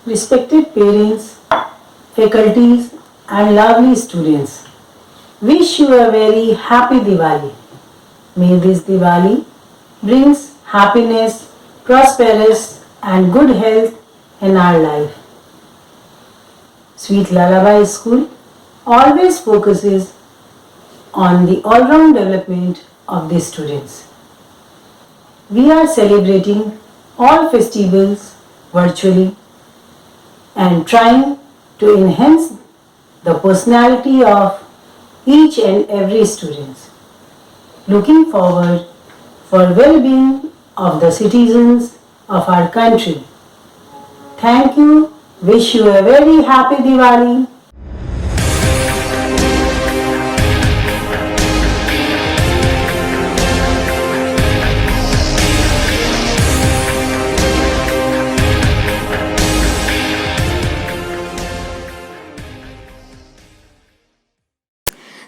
respected parents, faculties, and lovely students. Wish you a very happy Diwali. May this Diwali brings happiness, prosperous, and good health in our life. Sweet Lullaby School always focuses on the all-round development of the students. We are celebrating all festivals virtually and trying to enhance the personality of each and every student. Looking forward for well-being of the citizens of our country. Thank you. Wish you a very happy Diwali.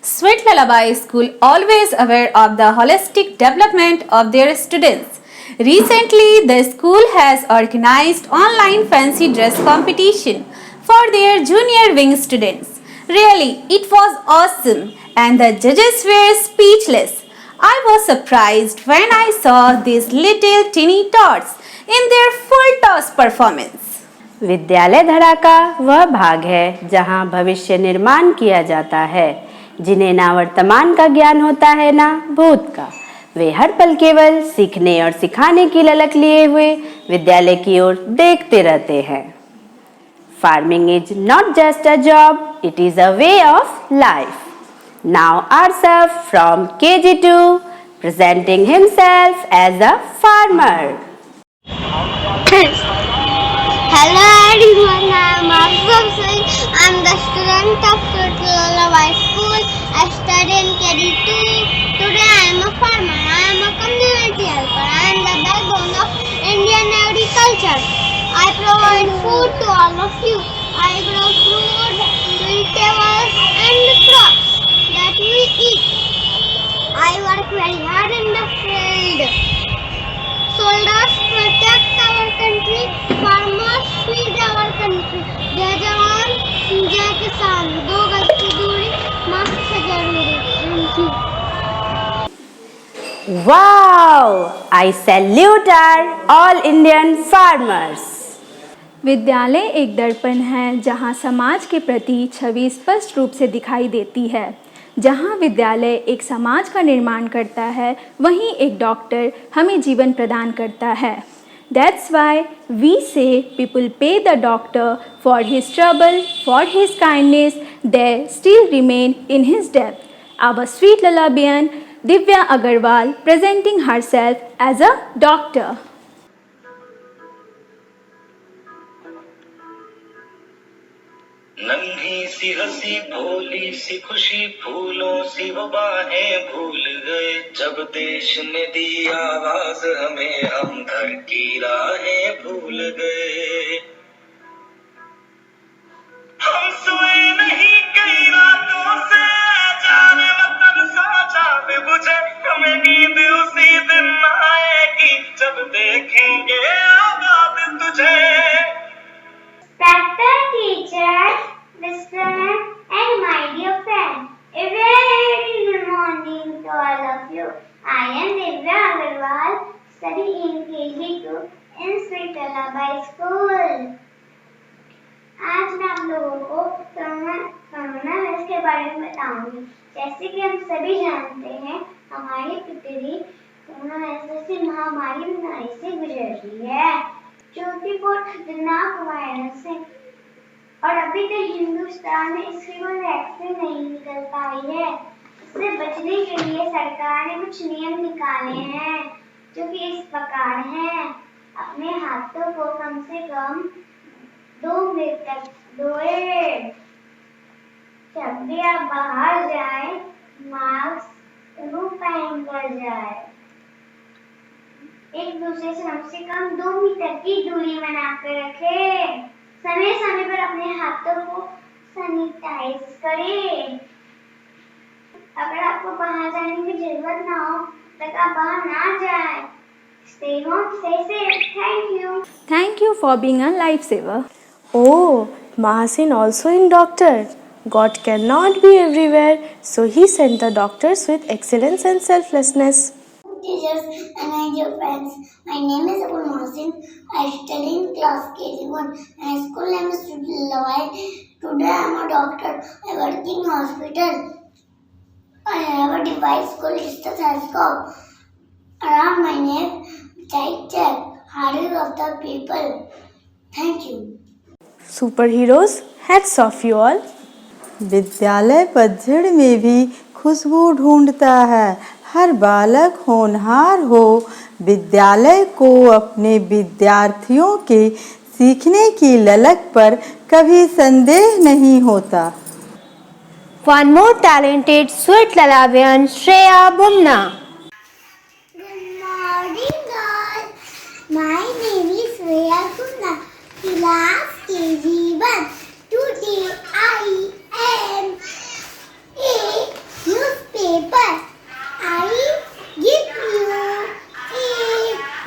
Sweet Lullaby School always aware of the holistic development of their students. Recently, the school has organized online fancy dress competition for their junior wing students. Really, it was awesome and the judges were speechless. I was surprised when I saw these little teeny tots in their full toss performance. विद्यालय धरा का वह भाग है जहां भविष्य निर्माण किया जाता है। जिन्हें ना वर्तमान का ज्ञान होता है ना भूत का, वे हर पल केवल सीखने और सिखाने की ललक लिए हुए विद्यालय की ओर देखते रहते हैं। Farming is not just a job, it is a way of life. Now Arsaf from KG2 presenting himself as a farmer. Hello everyone, I am Arsaf Singh. I am the student of Sweet Lullaby School. I study in KG2. Today I am a farmer. I am a community helper. I am the backbone of Indian agriculture. I provide food to all of you. I grow fruit, vegetables and crops that we eat. I work very hard in the field. Soldiers protect our country, farmers feed our country. जय जवान, जय किसान, 2 गज की दूरी mask से जरूरी। Thank you. Wow! I salute our all Indian farmers. विद्यालय एक दर्पण है जहाँ समाज के प्रति छवि स्पष्ट रूप से दिखाई देती है। जहाँ विद्यालय एक समाज का निर्माण करता है, वहीं एक डॉक्टर हमें जीवन प्रदान करता है। That's why we say people pay the doctor for his trouble, for his kindness, they still remain in his debt. Our sweet lullabian Divya Agarwal presenting herself as a doctor. नन्ही सी हंसी भोली सी खुशी फूलों सी वो बाहें भूल गए जब देश ने दी आवाज हमें हम घर की राहें भूल गए हम सोए नहीं कई रातों से जाने वतन साजा में बुझे हमें नींद उसी दिन आएगी जब देखेंगे आबाद तुझे Respected teachers, listeners, and my dear friends, a very good morning to all of you. I am Divya Agarwal, studying in KG2 in Sweet Lullaby School. आज मैं आप लोगों को कोरोना वायरस के बारे में बताऊंगी। जैसे कि हम सभी जानते हैं, हमारी पृथ्वी कोरोना वायरस जैसी महामारी बीमारी से गुजर रही है, जो कि बहुत खतरनाक वायरस है और अभी तक हिंदुस्तान में इसकी कोई वैक्सीन नहीं निकल पाई है। इससे बचने के लिए सरकार ने कुछ नियम निकाले हैं, जो कि इस प्रकार हैं। अपने हाथों को कम से कम 2 मिनट तक धोए। जब भी आप बाहर जाए, मास्क जरूर पहन कर जाए। एक दूसरे से कम 2 मीटर की दूरी बनाकर रखें। समय समय पर अपने हाथों को सैनिटाइज करें। अगर आपको बाहर जाने की जरूरत ना हो, तब आप बाहर ना जाएं। Stay home, stay safe. Thank you. Thank you for being a lifesaver. Oh, Mahasin also in doctor. God cannot be everywhere, so he sent the doctors with excellence and selflessness. Teachers and my dear friends, my name is Abul Mohsin. I study in class KG1. My school name is Lawai. Today I am a doctor. I work in hospital. I have a device called stethoscope around my neck which I check heartbeat of the people. Thank you. Superheroes, hats off you all. विद्यालय पतझड़ में भी खुशबू ढूंढता है। हर बालक होनहार हो, विद्यालय को अपने विद्यार्थियों के सीखने की ललक पर कभी संदेह नहीं होता। One more talented sweet Lalavian, Shreya Bumna. Good morning, all. My name is Shreya Bumna, class KG1. Today I am a newspaper. I give you a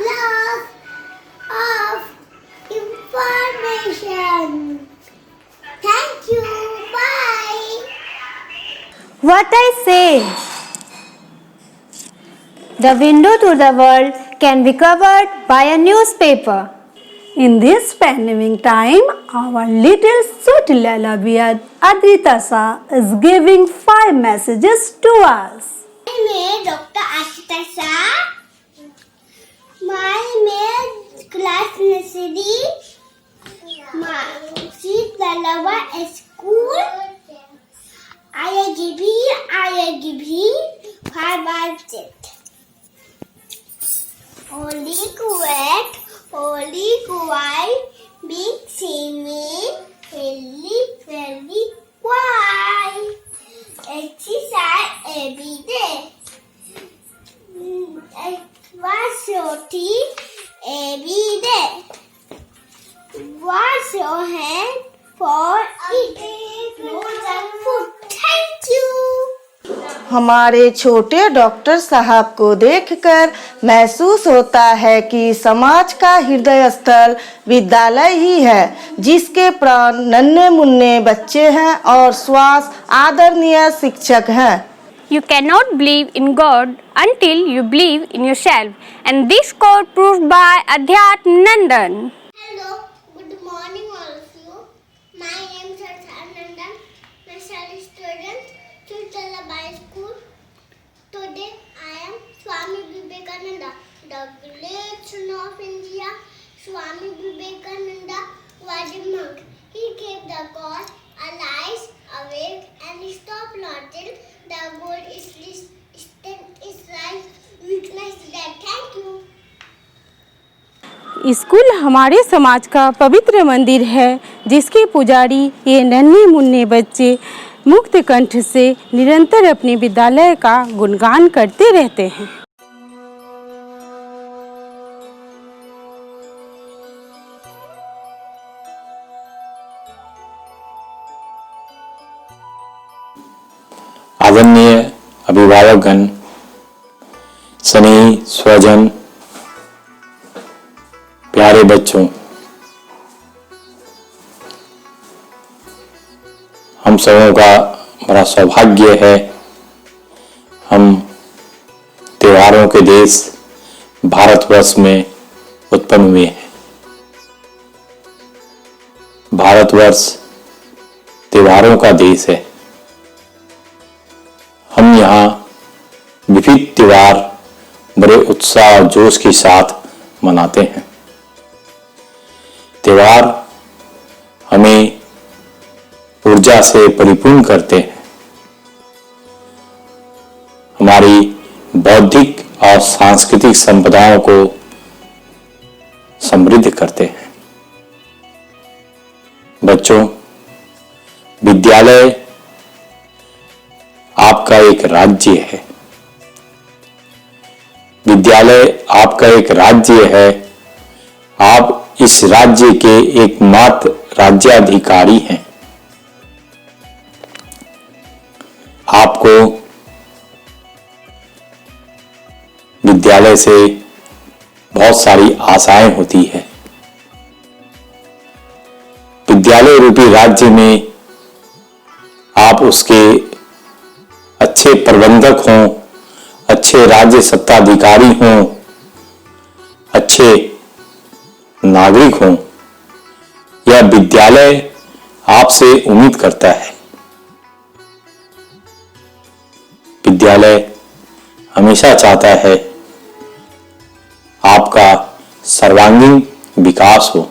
lot of information. Thank you. Bye. What I say? The window to the world can be covered by a newspaper. In this pandemic time, our little sweet lullabian Adritasa is giving 5 messages to us. My name is Dr. Ashita Shah. My name class nursery. My sweet lullaby school. I give you 5 budget. Holy quiet, big singing, very quiet. Exercise every day. Wash your teeth every day. Wash your hands for eat. No junk food. Thank you. हमारे छोटे doctor साहब को देखकर महसूस होता है कि समाज का हृदय स्थल विद्यालय ही है, जिसके प्राण नन्हे मुन्ने बच्चे हैं और श्वास आदरणीय शिक्षक हैं। You cannot believe in God until you believe in yourself, and this quote proved by Adhyat Nandan. Hello, good morning all of you. My name is Adhyat Nandan. My study student to Lullaby School. Today I am Swami Vivekananda, the great son of India. Swami Vivekananda was a monk. He kept the God alive, awake, and stopped not till the world is right. Witness that. Thank you. School हमारे समाज का पवित्र मंदिर है, जिसके पुजारी ये नन्हे मुन्ने बच्चे मुक्त कंठ से निरंतर अपने विद्यालय का गुणगान करते रहते हैं। आदरणीय अभिभावकगण, स्नेही स्वजन, प्यारे बच्चों, हम सबों का बड़ा सौभाग्य है, हम त्योहारों के देश भारतवर्ष में उत्पन्न हुए हैं। भारतवर्ष त्योहारों का देश है। हम यहाँ विविध त्योहार बड़े उत्साह और जोश के साथ मनाते हैं। त्योहार हमें ऊर्जा से परिपूर्ण करते हैं, हमारी बौद्धिक और सांस्कृतिक संपदाओं को समृद्ध करते हैं। बच्चों, विद्यालय आपका एक राज्य है। विद्यालय आपका एक राज्य है। आप इस राज्य के एकमात्र राज्याधिकारी हैं। आपको विद्यालय से बहुत सारी आशाएं होती है। विद्यालय रूपी राज्य में आप उसके अच्छे प्रबंधक हों, अच्छे राज्य सत्ताधिकारी हों, अच्छे नागरिक हों, यह विद्यालय आपसे उम्मीद करता है। विद्यालय हमेशा चाहता है आपका सर्वांगीण विकास हो।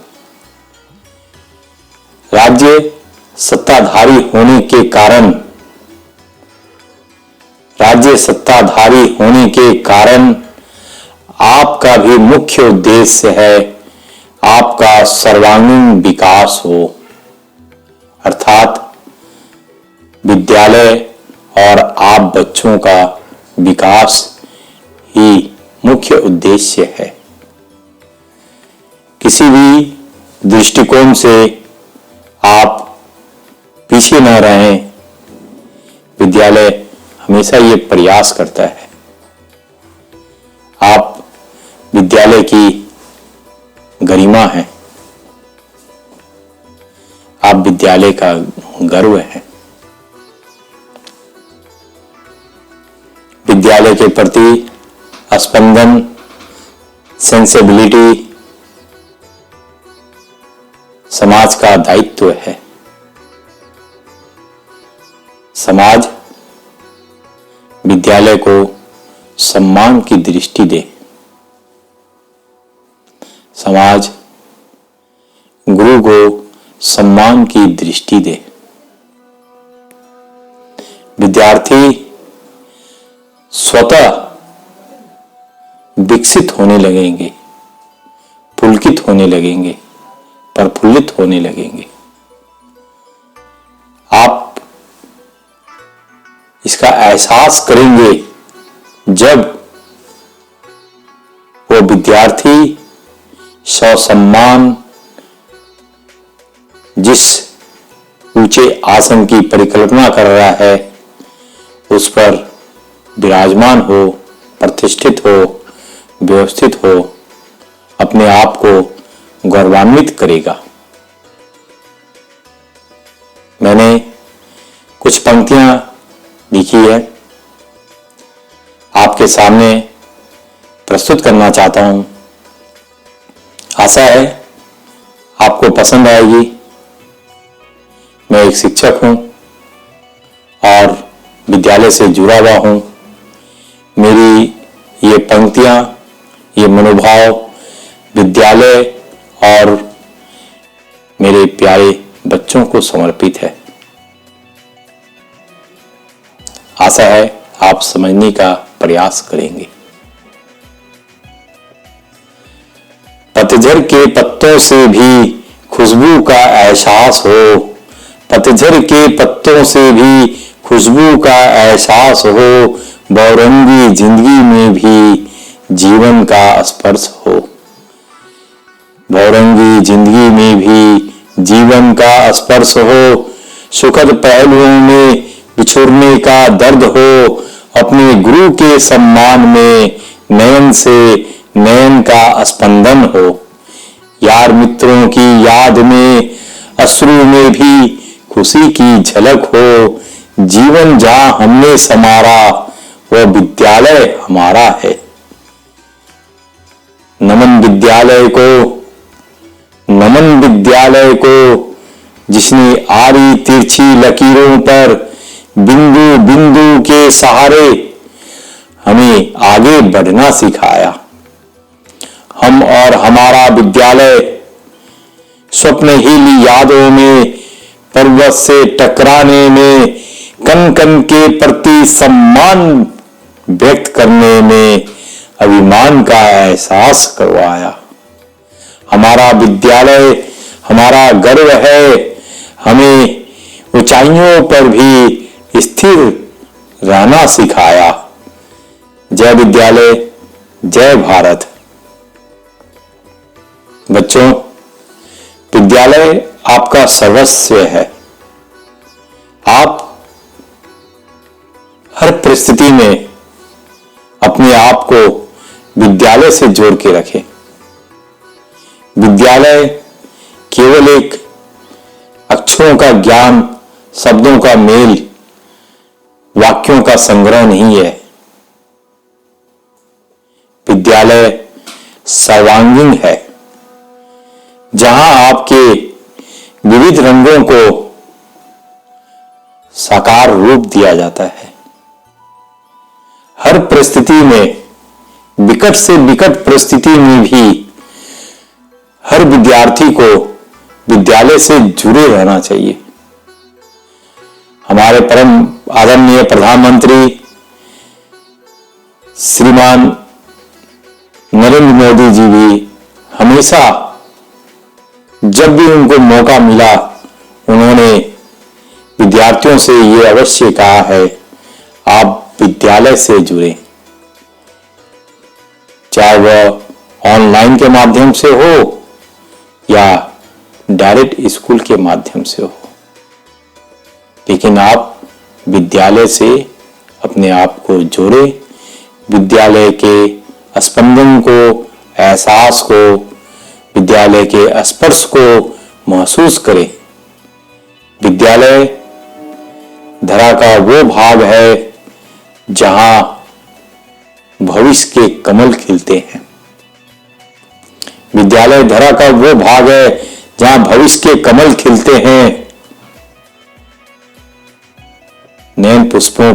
राज्य सत्ताधारी होने के कारण, आपका भी मुख्य उद्देश्य है आपका सर्वांगीण विकास हो, अर्थात विद्यालय और आप बच्चों का विकास ही मुख्य उद्देश्य है। किसी भी दृष्टिकोण से आप पीछे न रहें, विद्यालय हमेशा ये प्रयास करता है। आप विद्यालय की गरिमा हैं, आप विद्यालय का गर्व हैं। विद्यालय के प्रति स्पंदन, सेंसिबिलिटी समाज का दायित्व है। समाज विद्यालय को सम्मान की दृष्टि दे, समाज गुरु को सम्मान की दृष्टि दे। विद्यार्थी स्वतः विकसित होने लगेंगे, पुलकित होने लगेंगे, प्रफुल्लित होने लगेंगे। आप इसका एहसास करेंगे जब वो विद्यार्थी ससम्मान जिस ऊंचे आसन की परिकल्पना कर रहा है उस पर विराजमान हो, प्रतिष्ठित हो, व्यवस्थित हो, अपने आप को गौरवान्वित करेगा। मैंने कुछ पंक्तियां लिखी है, आपके सामने प्रस्तुत करना चाहता हूं। आशा है आपको पसंद आएगी। मैं एक शिक्षक हूं और विद्यालय से जुड़ा हुआ हूं। मेरी ये पंक्तियां, ये मनोभाव विद्यालय और मेरे प्यारे बच्चों को समर्पित है। आशा है आप समझने का प्रयास करेंगे। पतझड़ के पत्तों से भी खुशबू का एहसास हो, पतझड़ के पत्तों से भी खुशबू का एहसास हो, बहुरंगी जिंदगी में भी जीवन का स्पर्श हो, बहुरंगी जिंदगी में भी जीवन का स्पर्श हो, सुखद पहलुओं में बिछुड़ने का दर्द हो, अपने गुरु के सम्मान में नयन से नयन का स्पंदन हो, यार मित्रों की याद में अश्रु में भी खुशी की झलक हो, जीवन जहां हमने समारा वह विद्यालय हमारा है। नमन विद्यालय को, नमन विद्यालय को, जिसने आड़ी तिरछी लकीरों पर बिंदु बिंदु के सहारे हमें आगे बढ़ना सिखाया। हम और हमारा विद्यालय स्वप्नहीन यादों में पर्वत से टकराने में, कण कण के प्रति सम्मान व्यक्त करने में अभिमान का एहसास करवाया। हमारा विद्यालय हमारा गर्व है, हमें ऊंचाइयों पर भी स्थिर रहना सिखाया। जय विद्यालय, जय भारत। बच्चों, विद्यालय आपका सर्वस्व है। आप हर परिस्थिति में अपने आप को विद्यालय से जोड़ के रखें। विद्यालय केवल एक अक्षरों का ज्ञान, शब्दों का मेल, वाक्यों का संग्रह नहीं है। विद्यालय सर्वांगीण है, जहां आपके विविध रंगों को साकार रूप दिया जाता है। हर परिस्थिति में, विकट से विकट परिस्थिति में भी हर विद्यार्थी को विद्यालय से जुड़े रहना चाहिए। हमारे परम आदरणीय प्रधानमंत्री श्रीमान नरेंद्र मोदी जी भी हमेशा जब भी उनको मौका मिला, उन्होंने विद्यार्थियों से ये अवश्य कहा है, आप विद्यालय से जुड़ें, चाहे वह ऑनलाइन के माध्यम से हो या डायरेक्ट स्कूल के माध्यम से हो, लेकिन आप विद्यालय से अपने आप को जोड़े, विद्यालय के स्पंदन को, एहसास को, विद्यालय के स्पर्श को महसूस करें। विद्यालय धरा का वो भाग है जहां भविष्य के कमल खिलते हैं। विद्यालय धरा का वो भाग है जहां भविष्य के कमल खिलते हैं। नैन पुष्पों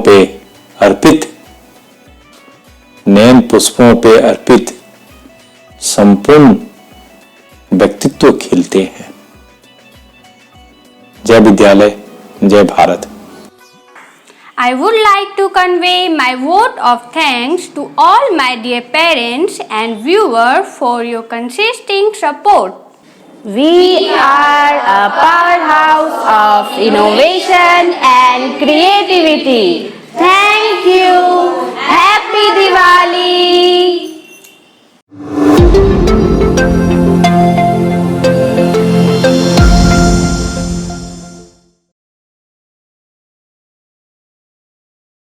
पे अर्पित संपूर्ण व्यक्तित्व खिलते हैं। जय विद्यालय, जय Bharat. I would like to convey my vote of thanks to all my dear parents and viewers for your consistent support. We are a powerhouse of innovation and creativity. Thank you.